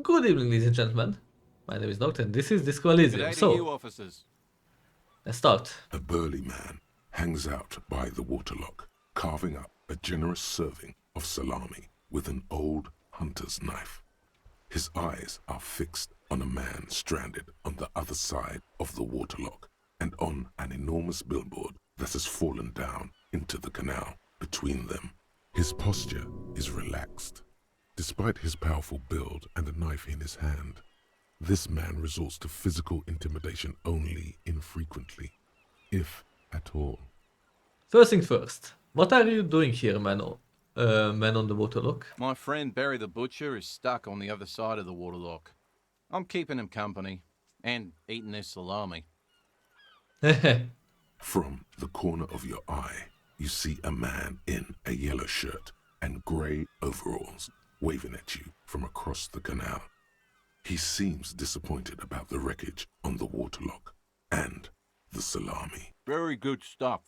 Good evening, ladies and gentlemen. My name is Noctastrum. This is Disco Elysium. G'day to you, So, officers. let's start. A burly man hangs out by the waterlock, carving up a generous serving of salami with an old hunter's knife. His eyes are fixed on a man stranded on the other side of the waterlock and on an enormous billboard that has fallen down into the canal between them. His posture is relaxed. Despite his powerful build and a knife in his hand, this man resorts to physical intimidation only infrequently, if at all. First thing first. What are you doing here, man on the waterlock? My friend Barry the Butcher is stuck on the other side of the waterlock. I'm keeping him company and eating his salami. From the corner of your eye, you see a man in a yellow shirt and grey overalls waving at you from across the canal. He seems disappointed about the wreckage on the waterlock and the salami. Very good stuff.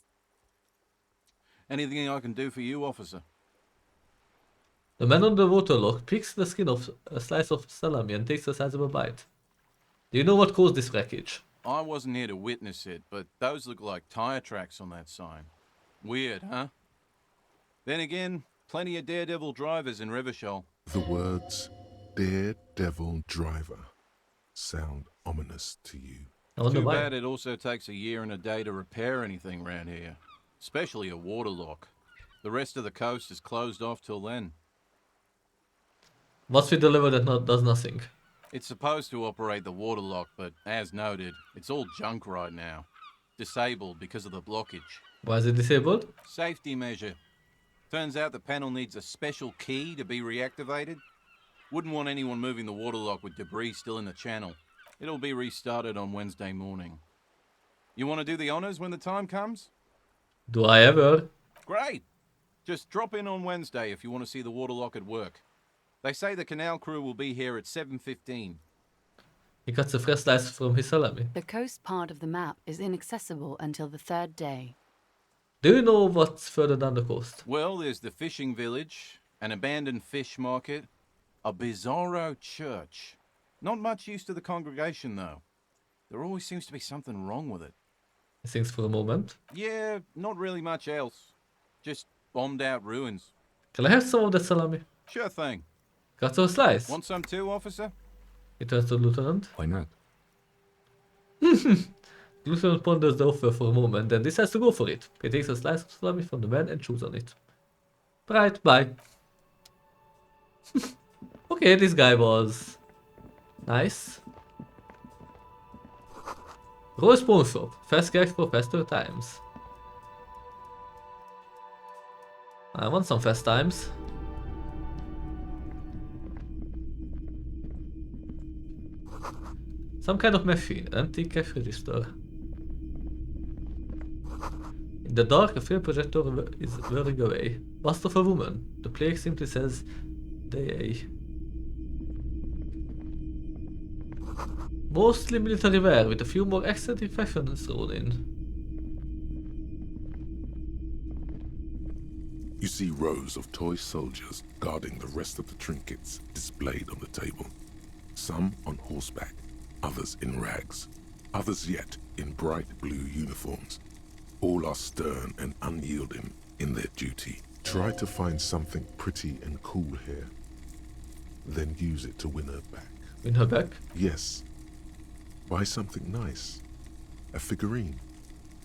Anything I can do for you, officer? The man on the waterlock picks the skin off a slice of salami and takes a sizable bite. Do you know what caused this wreckage? I wasn't here to witness it, but those look like tire tracks on that sign. Weird, huh? Then again, plenty of daredevil drivers in Rivershoal. The words "daredevil driver" sound ominous to you. I wonder Too why. bad it also takes a year and a day to repair anything around here. Especially a waterlock. The rest of the coast is closed off till then. What's with the lever that does nothing? It's supposed to operate the waterlock, but as noted, it's all junk right now. Disabled because of the blockage. Why is it disabled? Safety measure. Turns out the panel needs a special key to be reactivated. Wouldn't want anyone moving the waterlock with debris still in the channel. It'll be restarted on Wednesday morning. You want to do the honors when the time comes? Do I ever? Great! Just drop in on Wednesday if you want to see the waterlock at work. They say the canal crew will be here at 7:15. He cuts a fresh slice from his salami. The coast part of the map is inaccessible until the third day. Do you know what's further down the coast? Well, there's the fishing village, an abandoned fish market, a bizarro church. Not much use to the congregation, though. There always seems to be something wrong with it. He thinks for a moment. Yeah, not really much else. Just bombed out ruins. Can I have some of that salami? Sure thing. Got a slice. Want some too, officer? He turns to the lieutenant. Why not? The lieutenant ponders the offer for a moment, then decides to go for it. He takes a slice of salami from the man and chews on it. Right, bye. Okay, this guy was nice. Roast pawn shop. Fast cash for faster times. I want some fast times. Some kind of machine, antique cash register. In the dark, a film projector is whirling away. Bust of a woman. The plaque simply says, "Day." Mostly military wear, with a few more eccentric fashions thrown in. You see rows of toy soldiers guarding the rest of the trinkets displayed on the table. Some on horseback, others in rags, others yet in bright blue uniforms. All are stern and unyielding in their duty. Try to find something pretty and cool here, then use it to win her back. In her back. Yes, buy something nice. A figurine.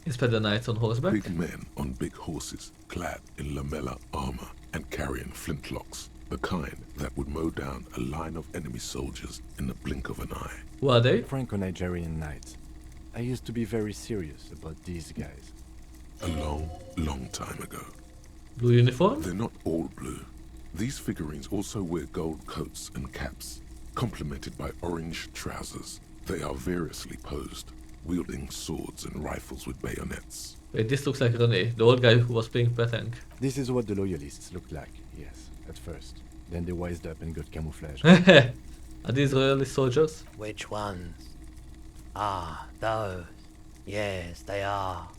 Inspect the knights on horseback. Big men on big horses, clad in lamella armor and carrying flintlocks, the kind that would mow down a line of enemy soldiers in the blink of an eye. Who are they? Franco-Nigerian knights. I used to be very serious about these guys. A long, long time ago. Blue uniform? They're not all blue. These figurines also wear gold coats and caps, complemented by orange trousers. They are variously posed, wielding swords and rifles with bayonets. Wait, this looks like René, the old guy who was playing Petanque. This is what the loyalists looked like, yes, at first. Then they wised up and got camouflage. Are these royalist soldiers? Which ones? Ah, those. Yes, they are.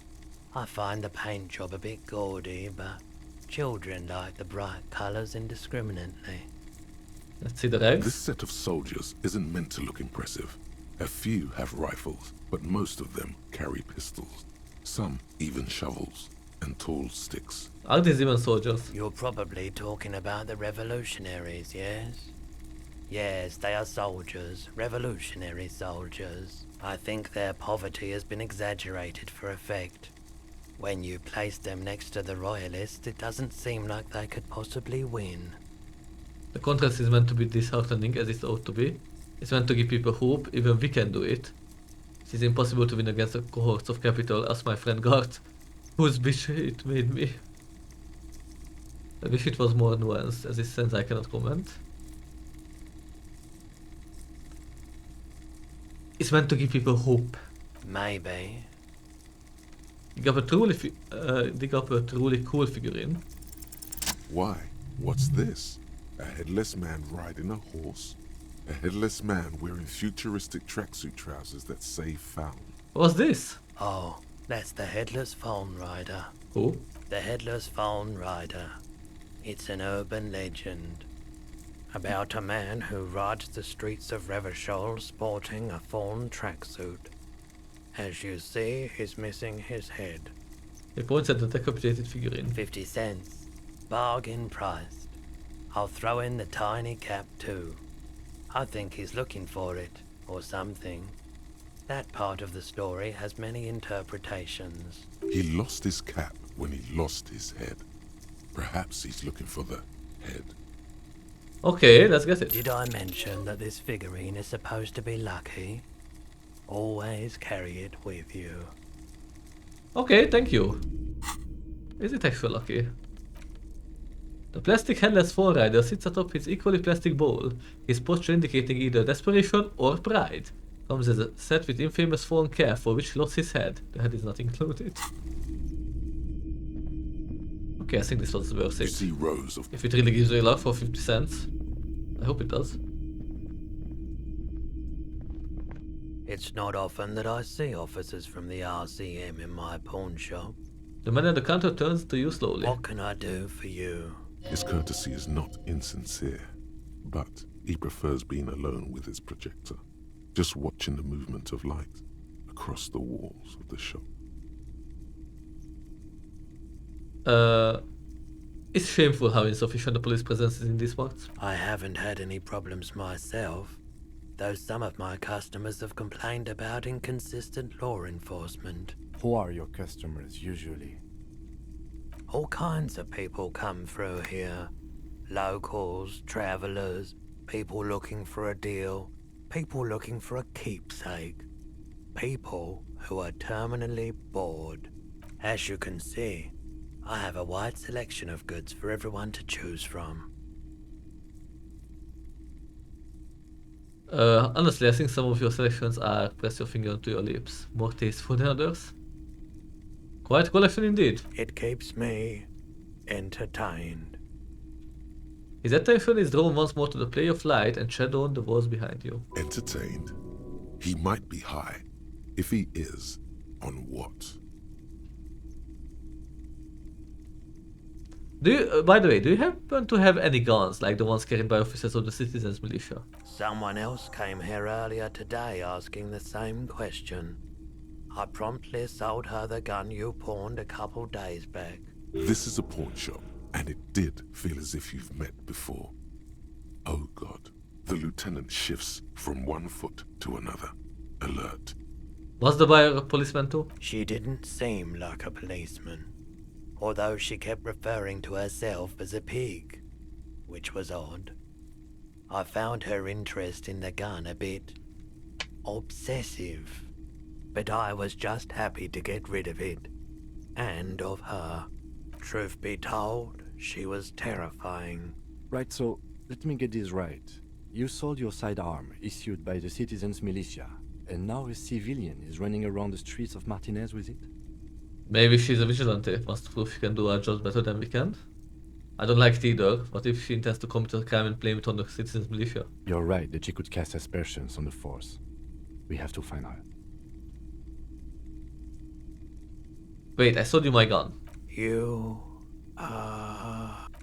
I find the paint job a bit gaudy, but children like the bright colours indiscriminately. Let's see the This ranks. set of soldiers isn't meant to look impressive. A few have rifles, but most of them carry pistols. Some even shovels and tall sticks. Are these even soldiers? You're probably talking about the revolutionaries, yes? Yes, they are soldiers, revolutionary soldiers. I think their poverty has been exaggerated for effect. When you place them next to the royalists, it doesn't seem like they could possibly win. The contrast is meant to be disheartening, as it ought to be. It's meant to give people hope, even we can do it. It is impossible to win against the cohorts of capital, as my friend Gart, whose bitch it made me. I wish it was more nuanced, as it stands I cannot comment. It's meant to give people hope. Maybe. Dig up a truly cool figurine. Why? What's this? A headless man riding a horse? A headless man wearing futuristic tracksuit trousers that say found. What's this? Oh, that's the Headless Phone Rider. Who? The Headless Phone Rider. It's an urban legend about a man who rides the streets of Revachol sporting a fawn tracksuit. As you see, he's missing his head. He points at the decapitated figurine. 50 cents. Bargain priced. I'll throw in the tiny cap too. I think he's looking for it, or something. That part of the story has many interpretations. He lost his cap when he lost his head. Perhaps he's looking for the head. Okay, let's get it. Did I mention that this figurine is supposed to be lucky? Always carry it with you. Okay, thank you. Is it actually lucky? The plastic headless phone rider sits atop his equally plastic bowl, his posture indicating either desperation or pride. Comes as a set with infamous phone care for which he lost his head. The head is not included. Okay, I think this was worth You it. see rows of If it really gives you luck for 50 cents. I hope it does. It's not often that I see officers from the RCM in my pawn shop. The man at the counter turns to you slowly. What can I do for you? His courtesy is not insincere, but he prefers being alone with his projector, just watching the movement of light across the walls of the shop. It's shameful how insufficient the police presence is in these parts. I haven't had any problems myself, though some of my customers have complained about inconsistent law enforcement. Who are your customers usually? All kinds of people come through here. Locals, travelers, people looking for a deal, people looking for a keepsake, people who are terminally bored. As you can see, I have a wide selection of goods for everyone to choose from. Honestly, I think some of your selections are press your finger onto your lips. More tasteful than others. Quite a collection indeed. It keeps me entertained. His attention is drawn once more to the play of light and shadow on the walls behind you. Entertained? He might be high. If he is, on what? Do you, by the way, do you happen to have any guns like the ones carried by officers of the citizens' militia? Someone else came here earlier today asking the same question. I promptly sold her the gun you pawned a couple days back. This is a pawn shop, and it did feel as if you've met before. Oh God. The lieutenant shifts from one foot to another. Alert. Was the buyer a policeman too? She didn't seem like a policeman, although she kept referring to herself as a pig, which was odd. I found her interest in the gun a bit obsessive, but I was just happy to get rid of it, and of her. Truth be told, she was terrifying. Right, so let me get this right. You sold your sidearm, issued by the citizens' militia, and now a civilian is running around the streets of Martinez with it? Maybe she's a vigilante, wants to prove she can do our jobs better than we can. I don't like it either. What if she intends to commit a crime and blame it on the citizens' militia? You're right that she could cast aspersions on the force. We have to find her. Wait, I sold you my gun. You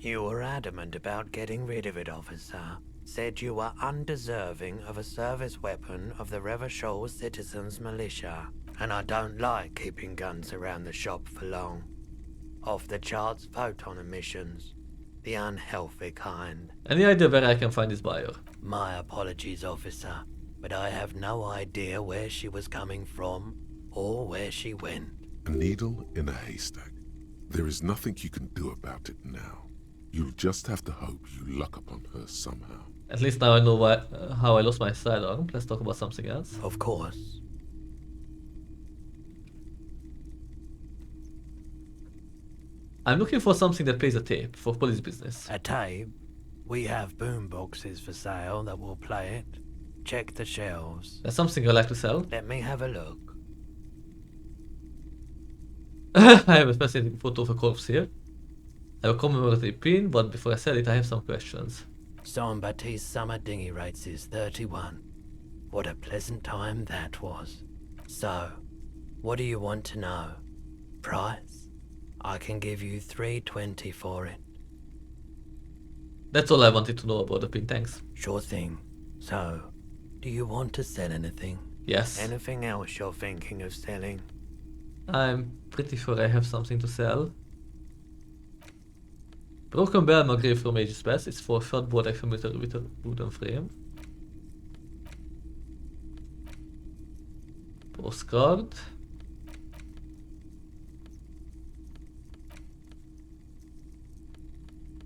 were adamant about getting rid of it, officer. said you were undeserving of a service weapon of the Revachol Citizens Militia, and I don't like keeping guns around the shop for long. Off the charts photon emissions, the unhealthy kind. Any idea where I can find this buyer? My apologies, officer, but I have no idea where she was coming from or where she went. A needle in a haystack. There is nothing you can do about it now. You'll just have to hope you luck upon her somehow. At least now I know how I lost my sidearm. Let's talk about something else. Of course. I'm looking for something that plays a tape for police business. A tape? We have boom boxes for sale that will play it. Check the shelves. That's something I like to sell. Let me have a look. I have a fascinating photo of a corpse here. I have a commemorative pin, but before I sell it, I have some questions. Jean-Baptiste summer dinghy rates is 31. What a pleasant time that was. So, what do you want to know? Price? I can give you $3.20 for it. That's all I wanted to know about the pin, thanks. Sure thing. So, do you want to sell anything? Yes. Anything else you're thinking of selling? I'm pretty sure I have something to sell. Broken bell magazine from ages past. It's for shot board accumulator with a wooden frame. Postcard.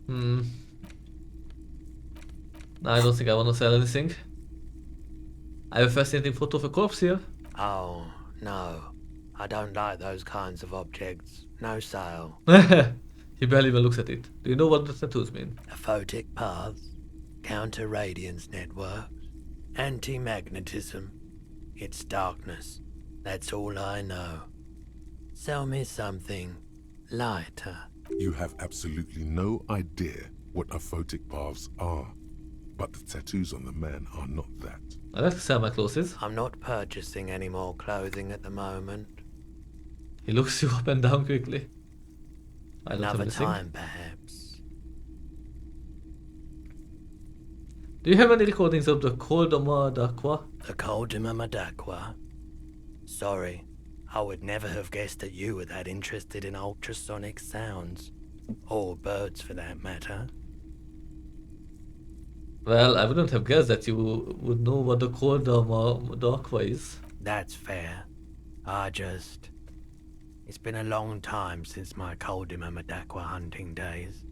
No, I don't think I want to sell anything. I have a fascinating photo of a corpse here. Oh, no. I don't like those kinds of objects. No sale. He barely even looks at it. Do you know what the tattoos mean? Aphotic paths, counter-radiance networks, anti-magnetism. It's darkness. That's all I know. Sell me something lighter. You have absolutely no idea what aphotic paths are, but the tattoos on the man are not that. I like to sell my clothes. I'm not purchasing any more clothing at the moment. He looks you up and down quickly. I don't have Another anything. time, perhaps. Do you have any recordings of the Coldoma d'Aqua? The Coldima Madaqua? Sorry, I would never have guessed that you were that interested in ultrasonic sounds. Or birds, for that matter. Well, I wouldn't have guessed that you would know what the Coldoma d'Aqua is. That's fair. It's been a long time since my Coldima Madaqua hunting days.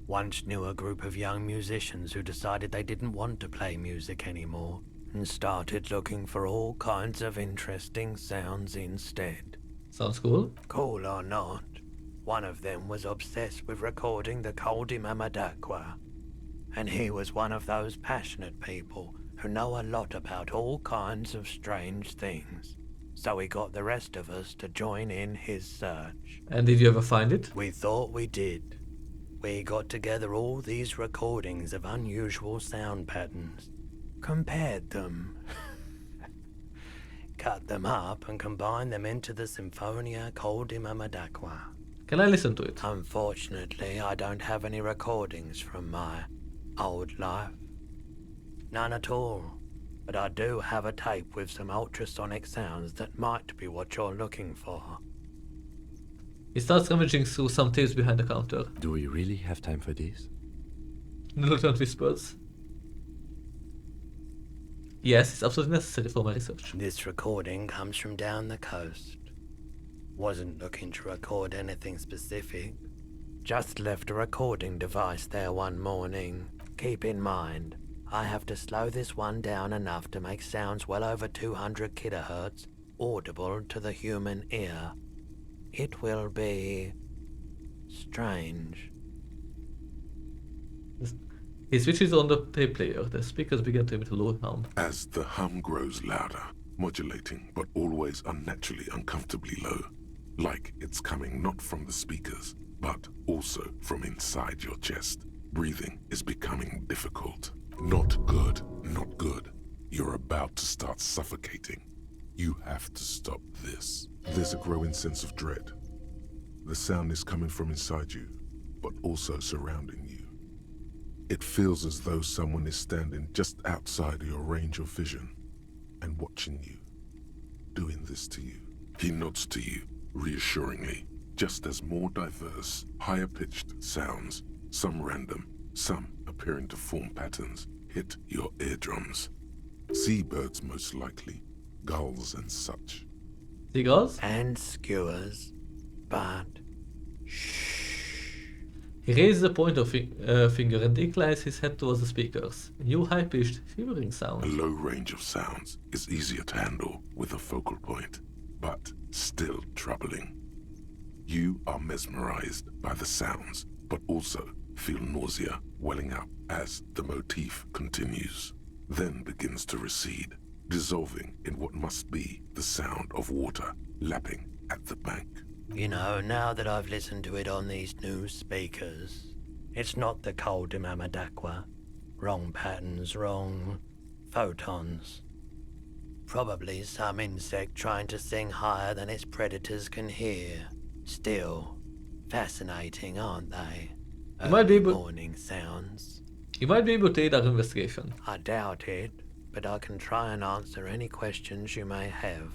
Once knew a group of young musicians who decided they didn't want to play music anymore and started looking for all kinds of interesting sounds instead. Sounds cool. Cool or not, one of them was obsessed with recording the Coldima Madaqua. And he was one of those passionate people who know a lot about all kinds of strange things. So he got the rest of us to join in his search. And did you ever find it? We thought we did. We got together all these recordings of unusual sound patterns, compared them, cut them up and combined them into the Symphonia Coldima Madaqua. Can I listen to it? Unfortunately, I don't have any recordings from my old life. None at all. But I do have a tape with some ultrasonic sounds that might be what you're looking for. He starts rummaging through some tapes behind the counter. Do we really have time for this? Militant whispers. Yes, it's absolutely necessary for my research. This recording comes from down the coast. Wasn't looking to record anything specific. Just left a recording device there one morning. Keep in mind, I have to slow this one down enough to make sounds well over 200 kilohertz audible to the human ear. It will be strange. He switches on the tape player. The speakers begin to emit a low hum. As the hum grows louder, modulating but always unnaturally uncomfortably low, like it's coming not from the speakers, but also from inside your chest. Breathing is becoming difficult. Not good, not good. You're about to start suffocating. You have to stop this. There's a growing sense of dread. The sound is coming from inside you, but also surrounding you. It feels as though someone is standing just outside your range of vision and watching you, doing this to you. He nods to you, reassuringly, just as more diverse, higher-pitched sounds, some random, some appearing to form patterns, hit your eardrums. Seabirds most likely, gulls and such. Seagulls? And skewers, but He raises a pointer finger and inclines his head towards the speakers. A new high-pitched, shivering A sound. low range of sounds is easier to handle with a focal point, but still troubling. You are mesmerized by the sounds, but also feel nausea welling up as the motif continues, then begins to recede, dissolving in what must be the sound of water lapping at the bank. you know, now that I've listened to it on these new speakers, it's not the cold Imamadakwa. Wrong patterns, wrong photons. Probably some insect trying to sing higher than its predators can hear. Still, fascinating, aren't they? You might be Early able- morning sounds. You might be able to aid our investigation. I doubt it, but I can try and answer any questions you may have.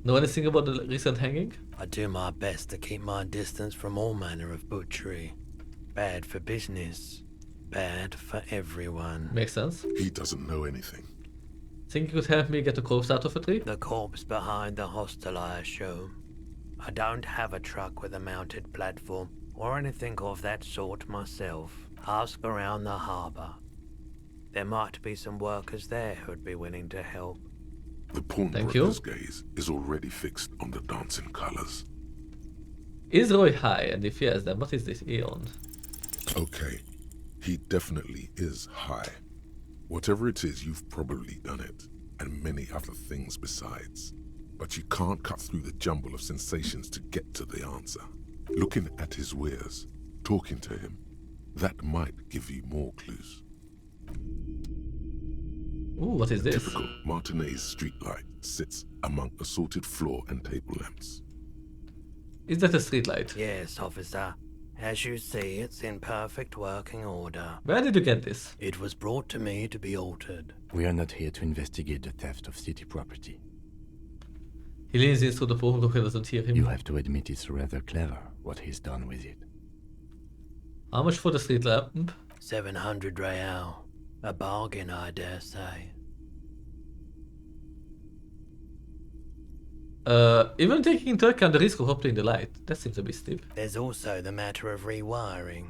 Know anything about the recent hanging? I do my best to keep my distance from all manner of butchery. Bad for business. Bad for everyone. Makes sense. He doesn't know anything. Think you could help me get a corpse out of a tree? The corpse behind the hostel, I assume. I don't have a truck with a mounted platform or anything of that sort myself. Ask around the harbour. There might be some workers there who'd be willing to help. The Thank you. pawnbroker's gaze is already fixed on the dancing colors. Is Roy high? And if yes, then what is this Aeon? Okay, he definitely is high. Whatever it is, you've probably done it, and many other things besides. But you can't cut through the jumble of sensations to get to the answer. Looking at his wares, talking to him, that might give you more clues. Ooh, what is this? Typical Martinez streetlight sits among assorted floor and table lamps. Is that a streetlight? Yes, officer. As you see, it's in perfect working order. Where did you get this? It was brought to me to be altered. We are not here to investigate the theft of city property. He leans in so the pawnbroker doesn't hear him. You have to admit it's rather clever what he's done with it. How much for the street lamp? 700 real. A bargain, I dare say. Even taking into account the risk of opening the light, that seems a bit steep. There's also the matter of rewiring.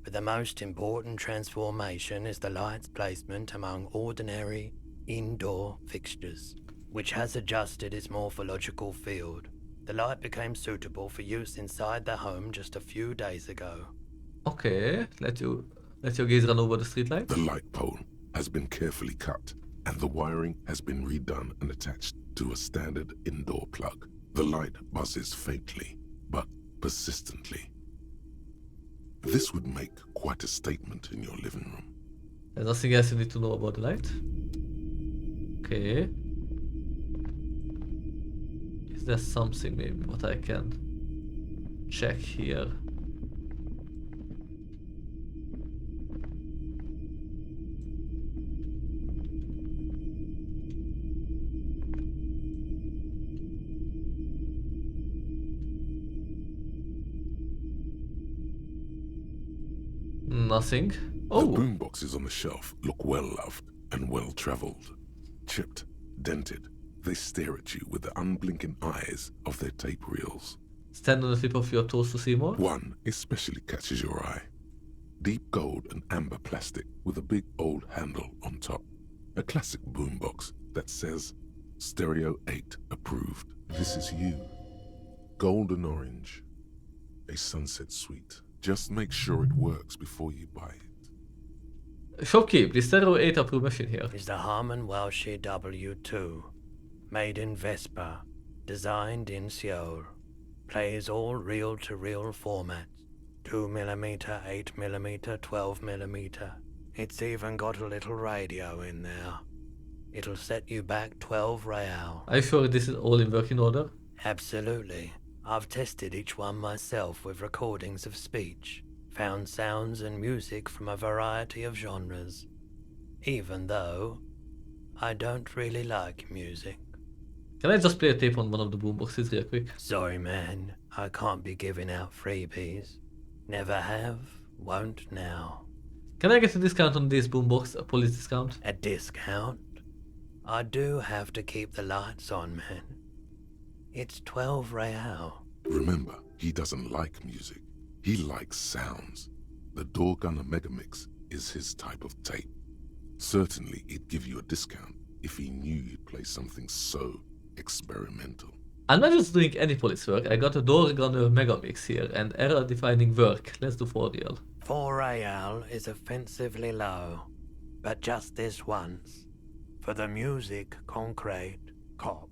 But the most important transformation is the light's placement among ordinary indoor fixtures, which has adjusted its morphological field. The light became suitable for use inside the home just a few days ago. Okay, let your gaze run over the streetlight. The light pole has been carefully cut, and the wiring has been redone and attached to a standard indoor plug. The light buzzes faintly, but persistently. This would make quite a statement in your living room. There's nothing else you need to know about the light. Okay. Is there something maybe what I can check here? Nothing. The Oh, boomboxes on the shelf look well-loved and well-traveled. Chipped, dented, they stare at you with the unblinking eyes of their tape reels. stand on the tip of your toes to see more. One especially catches your eye. Deep gold and amber plastic with a big old handle on top. A classic boombox that says Stereo 8 approved. This is you. Golden orange. A sunset suite. Just make sure it works before you buy it. Shopkeep, the Stereo 8 approved machine here. Is the Harman Welsh W2, made in Vespa, designed in Seoul, plays all reel-to-reel formats, 2mm, 8mm, 12mm. It's even got a little radio in there. It'll set you back 12 real. Are you sure this is all in working order? Absolutely. I've tested each one myself with recordings of speech. found sounds and music from a variety of genres, even though I don't really like music. Can I just play a tape on one of the boomboxes real quick? Sorry, man, I can't be giving out freebies. Never have, won't now. Can I get a discount on this boombox? A police discount? A discount? I do have to keep the lights on, man. It's 12 real. Remember, he doesn't like music. He likes sounds. The Doorgunner Megamix is his type of tape. Certainly, he'd give you a discount if he knew you'd play something so experimental. I'm not just doing any police work, I got a Doorgunner Megamix here and era-defining work. Let's do 4 real. 4 real is offensively low, but just this once. For the music, concrete, cop.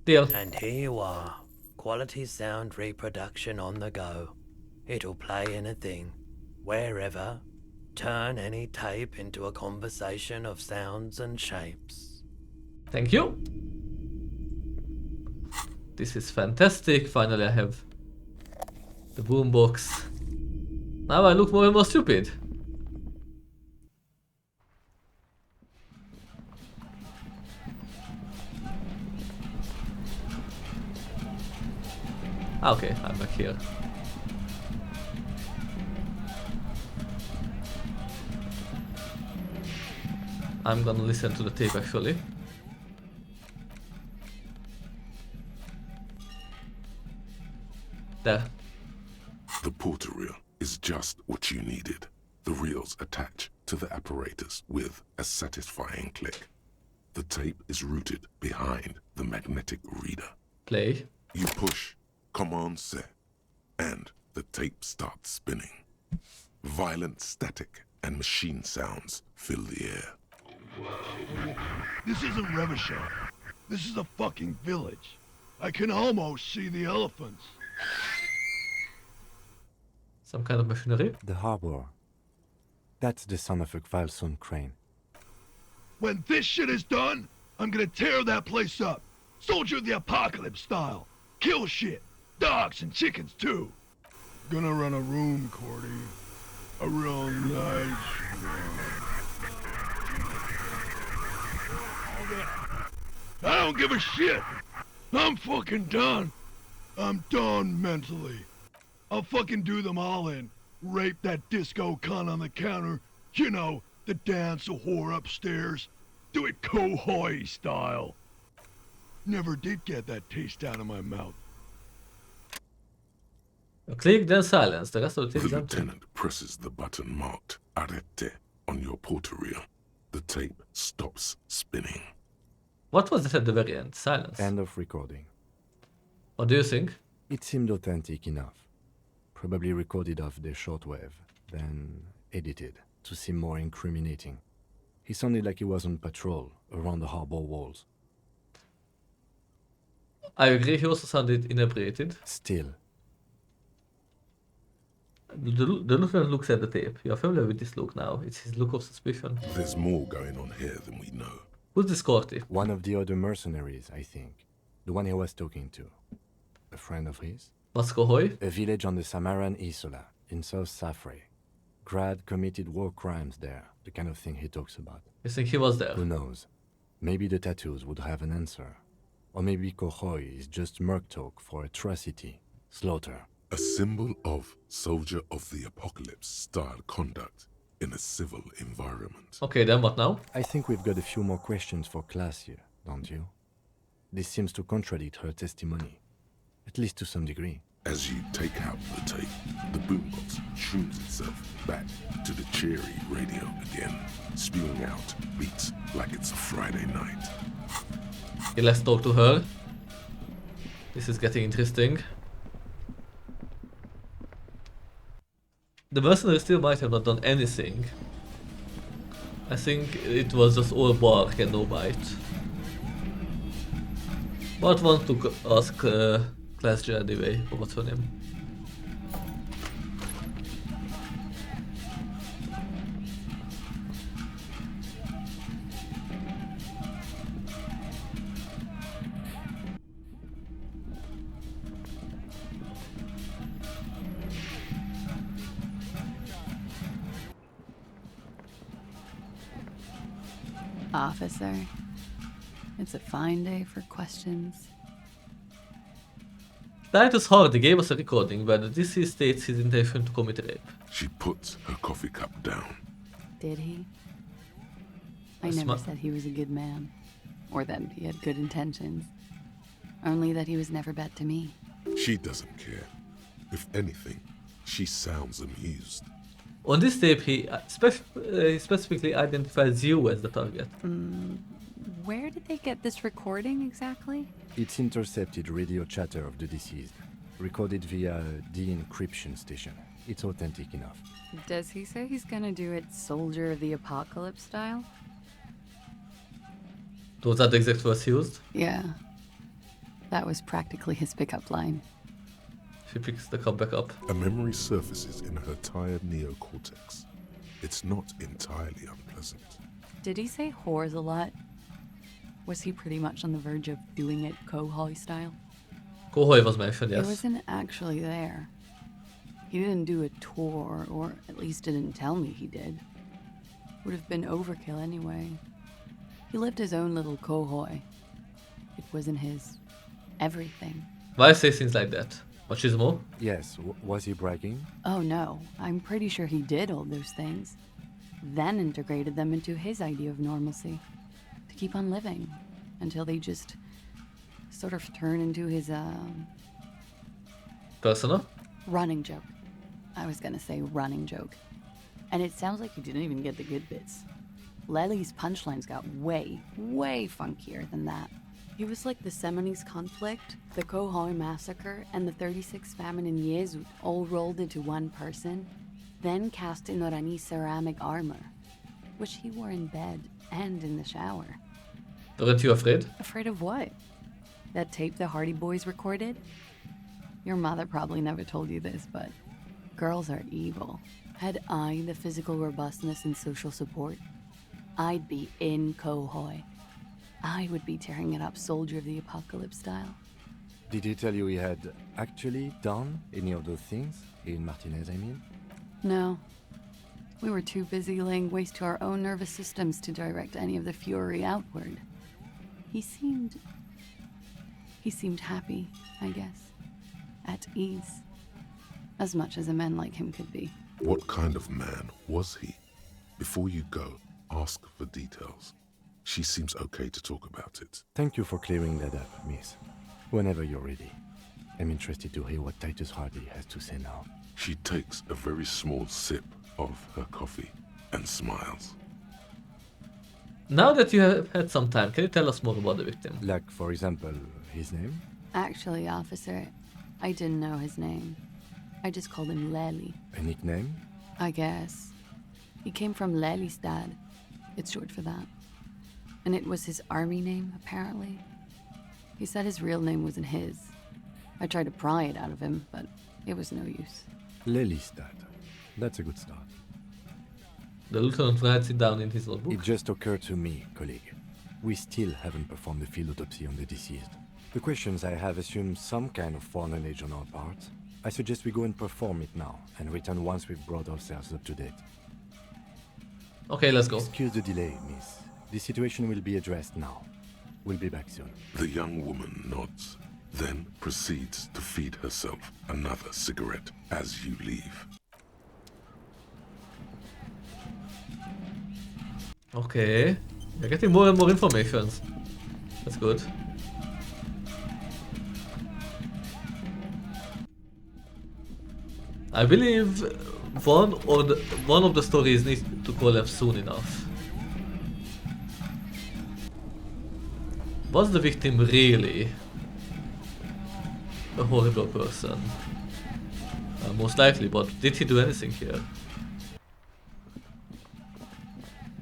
Deal. And here you are, quality sound reproduction on the go. It'll play anything, wherever, turn any tape into a conversation of sounds and shapes. Thank you. This is fantastic. Finally I have the boombox. Now I look more and more stupid. Okay, I'm back here. I'm gonna listen to the tape actually. There. The porter reel is just what you needed. The reels attach to the apparatus with a satisfying click. The tape is routed behind the magnetic reader. Play. You push Command Set, and the tape starts spinning. Violent static and machine sounds fill the air. This isn't Revachol. This is a fucking village. I can almost see the elephants. Some kind of machinery. The harbor. That's the son of a Kvalson crane. When this shit is done, I'm gonna tear that place up. Soldier of the Apocalypse style. Kill shit. Dogs and chickens too. Gonna run a room, Cordy. A real nice room. I don't give a shit. I'm fucking done. I'm done mentally. I'll fucking do them all in. Rape that disco cunt on the counter. You know, the dance a whore upstairs. Do it Kohoi style. Never did get that taste out of my mouth. Click, then silence. The rest of the tape The is empty. lieutenant presses the button marked Arrête on your porter reel. The tape stops spinning. What was that at the very end? Silence. End of recording. What do you think? It seemed authentic enough. Probably recorded off the shortwave, then edited to seem more incriminating. He sounded like he was on patrol around the harbor walls. I agree, he also sounded inebriated. Still, The lieutenant looks at the tape. You are familiar with this look now. It's his look of suspicion. There's more going on here than we know. Who's this Corty? one of the other mercenaries, I think. The one he was talking to. A friend of his? Maskohoy? A village on the Samaran Isola, in South Safre. Grad committed war crimes there, the kind of thing he talks about. You think he was there? Who knows? Maybe the tattoos would have an answer. Or maybe Kohoi is just merc talk for atrocity, slaughter. A symbol of soldier of the apocalypse style conduct in a civil environment. Okay, then what now? I think we've got a few more questions for class here, don't you? This seems to contradict her testimony, at least to some degree. As you take out the tape, the boombox tunes itself back to the cheery radio again, spewing out beats like it's a Friday night. Okay, let's talk to her. This is getting interesting. The mercenary still might have not done anything. I think it was just all bark and no bite. But want to ask Class J anyway, or what's her name? Officer, it's a fine day for questions. Titus Hardy gave us a recording where the deceased states his intention to commit rape. She puts her coffee cup down. Did he? I That's never smart. said he was a good man, or that he had good intentions. Only that he was never bad to me. She doesn't care. If anything, she sounds amused. On this tape, he specifically identifies you as the target. Where did they get this recording exactly? It's intercepted radio chatter of the deceased, recorded via a de-encryption station. It's authentic enough. Does he say he's gonna do it Soldier of the Apocalypse style? Those are the exact words he used. Yeah. That was practically his pickup line. She picks the cup back up. A memory surfaces in her tired neocortex. It's not entirely unpleasant. Did he say whores a lot? Was he pretty much on the verge of doing it Kohoi style? Kohoi was mentioned, He yes. wasn't actually there. He didn't do a tour, or at least didn't tell me he did. Would have been overkill anyway. He lived his own little Kohoi. It wasn't his everything. Why say things like that? Machismo? Yes, was he bragging? Oh no, I'm pretty sure he did all those things. Then integrated them into his idea of normalcy. To keep on living. Until they just sort of turn into his, Persona? running joke. I was gonna say running joke. And it sounds like you didn't even get the good bits. Lely's punchlines got way, way funkier than that. He was like the Seminoles conflict, the Kohoi massacre, and the 36 famine in Yezut all rolled into one person, then cast in Orani ceramic armor, which he wore in bed and in the shower. Aren't you afraid? Afraid of what? That tape the Hardy Boys recorded? Your mother probably never told you this, but girls are evil. Had I the physical robustness and social support, I'd be in Kohoi. I would be tearing it up Soldier of the Apocalypse style. Did he tell you he had actually done any of those things? In Martinez, I mean? No. We were too busy laying waste to our own nervous systems to direct any of the fury outward. He seemed happy, I guess. At ease. As much as a man like him could be. What kind of man was he? Before you go, ask for details. She seems okay to talk about it. Thank you for clearing that up, miss. Whenever you're ready. I'm interested to hear what Titus Hardy has to say now. She takes a very small sip of her coffee and smiles. Now that you have had some time, can you tell us more about the victim? Like, for example, his name? Actually, officer, I didn't know his name. I just called him Lely, A nickname? I guess. He came from Lelystad. It's short for that. And it was his army name, apparently. He said his real name wasn't his. I tried to pry it out of him, but it was no use. Lelystad. That's a good start. The lieutenant writes it down in his notebook. It just occurred to me, colleague. We still haven't performed the field autopsy on the deceased. The questions I have assume some kind of foreknowledge on our part. I suggest we go and perform it now, and return once we've brought ourselves up to date. Okay, let's go. Excuse the delay, miss. The situation will be addressed now. We'll be back soon. The young woman nods, then proceeds to feed herself another cigarette as you leave. Okay. We're getting more and more informations. That's good. I believe one of the stories needs to collapse soon enough. Was the victim really a horrible person? Most likely, but did he do anything here?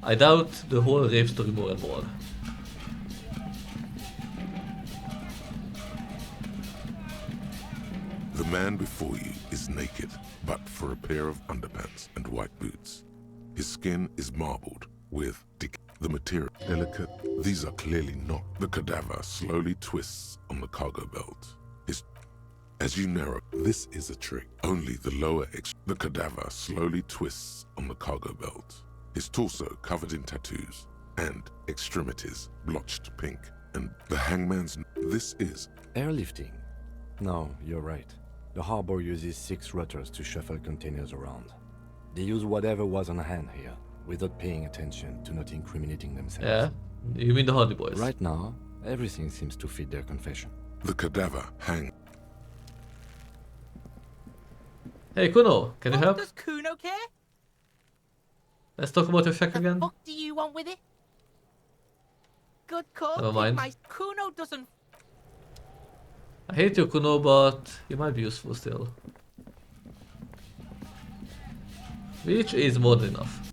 I doubt the whole rape story more and more. The man before you is naked, but for a pair of underpants and white boots. His skin is marbled with the material delicate. These are clearly not. The cadaver slowly twists on the cargo belt. As you narrow, this is a trick. Only the lower the cadaver slowly twists on the cargo belt. His torso covered in tattoos. and extremities blotched pink. And the hangman's... This is... Airlifting? No, you're right. The harbor uses 6 rotters to shuffle containers around. They use whatever was on hand here, without paying attention to not incriminating themselves. Yeah, you mean the Hardy Boys. Right now, everything seems to fit their confession. The cadaver hang... Hey Kuno, can you help? Does Kuno care? Let's talk about your shack The again. fuck do you want with it? Good call. Never mind. My Kuno doesn't. I hate you Kuno, but you might be useful still. Which is more than enough.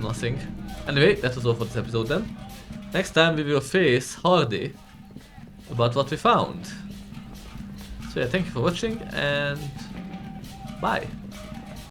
Nothing. Anyway, that was all for this episode then. Next time we will face Hardy about what we found. So yeah, thank you for watching and bye.